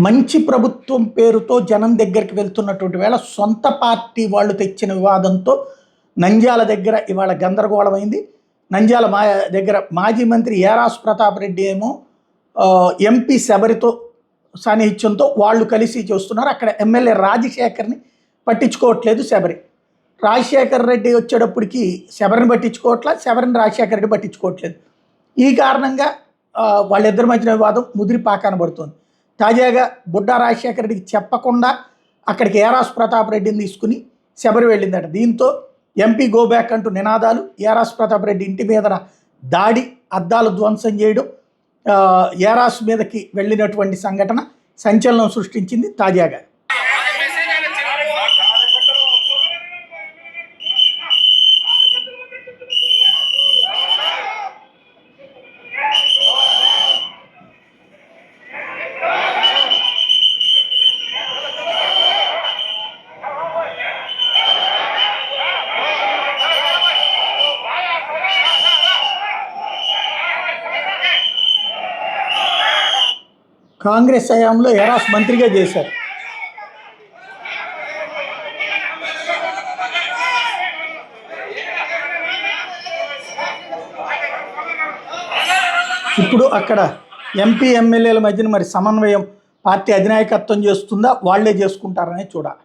మంచి ప్రభుత్వం పేరుతో జనం దగ్గరికి వెళ్తున్నటువంటి వేళ సొంత పార్టీ వాళ్ళు తెచ్చిన వివాదంతో నంద్యాల దగ్గర ఇవాళ గందరగోళమైంది. నంద్యాల దగ్గర మాజీ మంత్రి ఏరాస్ ప్రతాప్ రెడ్డి ఏమో ఎంపీ శబరితో సాన్నిహిత్యంతో వాళ్ళు కలిసి చూస్తున్నారు. అక్కడ ఎమ్మెల్యే రాజశేఖర్ని పట్టించుకోవట్లేదు శబరి. రాజశేఖర్ రెడ్డి వచ్చేటప్పటికి శబరిని పట్టించుకోవట్లేదు, శబరిని రాజశేఖర్ రెడ్డి పట్టించుకోవట్లేదు. ఈ కారణంగా వాళ్ళిద్దరి మధ్యన వివాదం ముదిరి పాకాన పడుతుంది. తాజాగా బుడ్డా రాజశేఖర రెడ్డికి చెప్పకుండా అక్కడికి ఏరాస్ ప్రతాప్ రెడ్డిని తీసుకుని శబరి వెళ్ళిందట. దీంతో ఎంపీ గోబ్యాక్ అంటూ నినాదాలు, ఏరాస్ ప్రతాప్ రెడ్డి ఇంటి మీద దాడి, అద్దాలు ధ్వంసం చేయడం, ఏరాస్ మీదకి వెళ్ళినటువంటి సంఘటన సంచలనం సృష్టించింది. తాజాగా కాంగ్రెస్ హయాంలో ఏరాస్ మంత్రిగా చేశారు. ఇప్పుడు అక్కడ ఎంపీ ఎమ్మెల్యేల మధ్యన మరి సమన్వయం పార్టీ అధినాయకత్వం చేస్తుందా, వాళ్లే చేసుకుంటారనే చూడాలి.